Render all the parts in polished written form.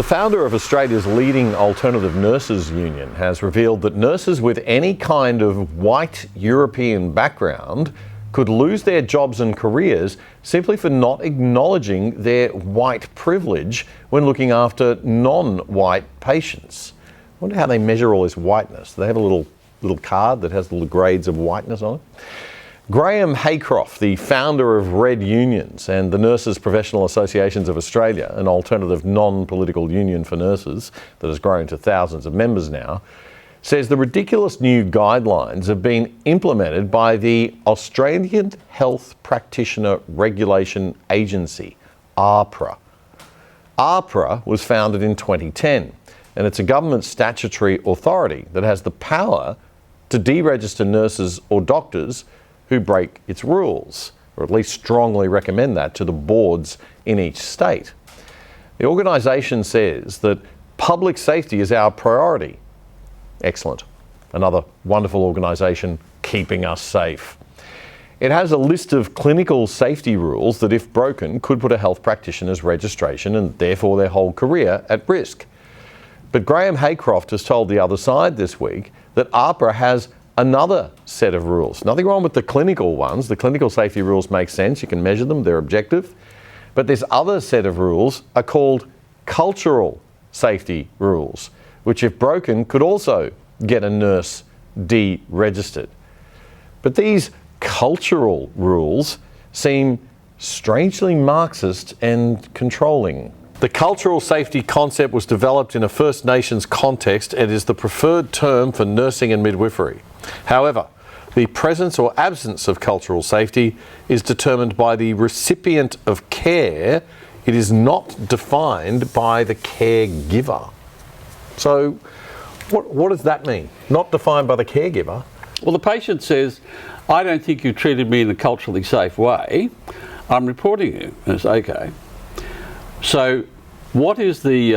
The founder of Australia's leading alternative nurses union has revealed that nurses with any kind of white European background could lose their jobs and careers simply for not acknowledging their white privilege when looking after non-white patients. I wonder how they measure all this whiteness. They have a little card that has little grades of whiteness on it. Graham Haycroft, the founder of Red Unions and the Nurses Professional Associations of Australia, an alternative non-political union for nurses that has grown to thousands of members now, says the ridiculous new guidelines have been implemented by the Australian Health Practitioner Regulation Agency, AHPRA. AHPRA was founded in 2010, and it's a government statutory authority that has the power to deregister nurses or doctors who break its rules, or at least strongly recommend that to the boards in each state. The organisation says that public safety is our priority. Excellent. Another wonderful organisation keeping us safe. It has a list of clinical safety rules that, if broken, could put a health practitioner's registration and therefore their whole career at risk. But Graham Haycroft has told the other side this week that AHPRA has another set of rules. Nothing wrong with the clinical ones. The clinical safety rules make sense. You can measure them. They're objective. But this other set of rules are called cultural safety rules, which, if broken, could also get a nurse deregistered. But these cultural rules seem strangely Marxist and controlling. The cultural safety concept was developed in a First Nations context and is the preferred term for nursing and midwifery. However, the presence or absence of cultural safety is determined by the recipient of care. It is not defined by the caregiver. So what does that mean? Not defined by the caregiver? Well, the patient says, I don't think you treated me in a culturally safe way. I'm reporting you. And it's okay. So what is the,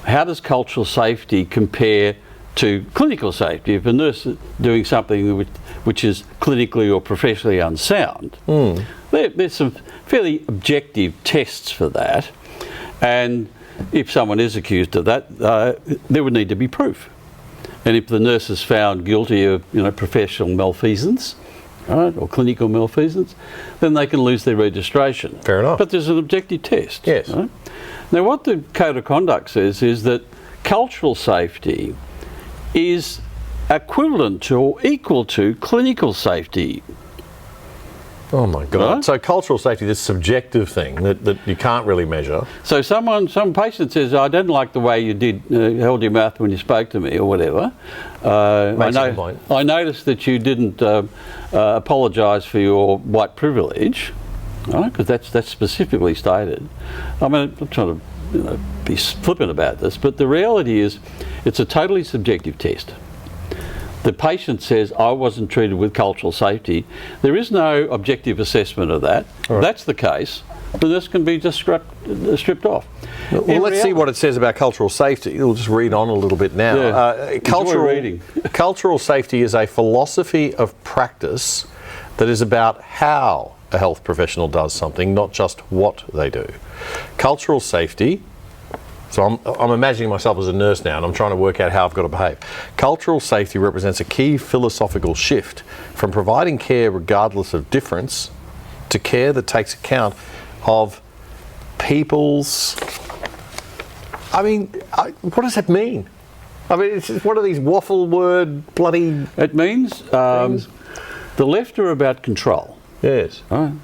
how does cultural safety compare to clinical safety? If a nurse is doing something which is clinically or professionally unsound, there's some fairly objective tests for that. And if someone is accused of that, there would need to be proof. And if the nurse is found guilty of, professional malfeasance, right, or clinical malfeasance, then they can lose their registration. Fair enough. But there's an objective test. Yes. Right? Now, what the Code of Conduct says is that cultural safety is equivalent to or equal to clinical safety. Oh my God. Right? So cultural safety, this subjective thing that you can't really measure. So some patient says, I didn't like the way you did, held your mouth when you spoke to me or whatever. I noticed that you didn't apologise for your white privilege, right? Because that's specifically stated. I mean, I'm trying to be flippant about this, but the reality is it's a totally subjective test. The patient says, I wasn't treated with cultural safety. There is no objective assessment of that. Right. If that's the case, then this can be just stripped off. Well, let's see what it says about cultural safety. We'll just read on a little bit now. Yeah. Cultural safety is a philosophy of practice that is about how a health professional does something, not just what they do. Cultural safety, so I'm imagining myself as a nurse now and I'm trying to work out how I've got to behave. Cultural safety represents a key philosophical shift from providing care regardless of difference to care that takes account of people's... what does that mean? What are these waffle word bloody... It means the left are about control. Yes. Right.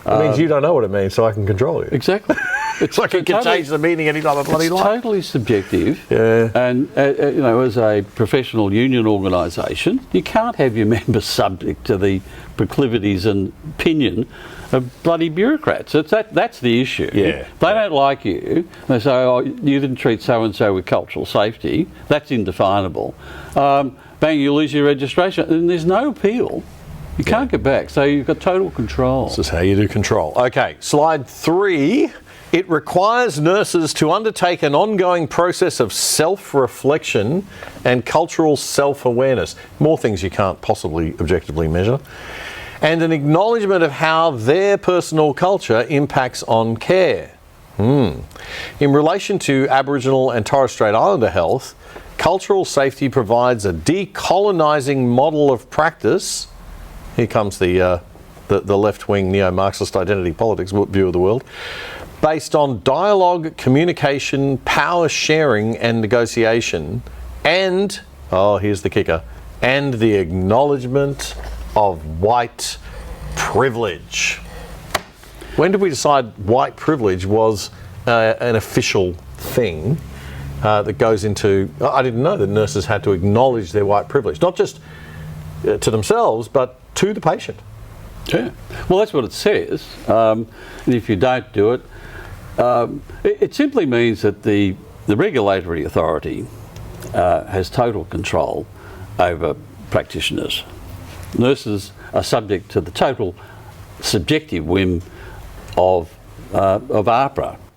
It means you don't know what it means, so I can control you. Exactly. It's like it can change the meaning any time I bloody like. It's totally subjective. Yeah. And, as a professional union organisation, you can't have your members subject to the proclivities and opinion of bloody bureaucrats. That's the issue. Yeah. They don't like you. They say, oh, you didn't treat so-and-so with cultural safety. That's indefinable. Bang, you lose your registration. And there's no appeal. You can't get back. So you've got total control. This is how you do control. Okay, slide 3. It requires nurses to undertake an ongoing process of self-reflection and cultural self-awareness. More things you can't possibly objectively measure. And an acknowledgement of how their personal culture impacts on care. In relation to Aboriginal and Torres Strait Islander health, cultural safety provides a decolonising model of practice. Here comes the left-wing neo-Marxist identity politics view of the world, based on dialogue, communication, power sharing and negotiation, and, oh, here's the kicker, and the acknowledgement of white privilege. When did we decide white privilege was an official thing that goes into... I didn't know that nurses had to acknowledge their white privilege, not just to themselves, but to the patient. Yeah, well, that's what it says. And if you don't do it, it simply means that the regulatory authority has total control over practitioners. Nurses are subject to the total subjective whim of AHPRA.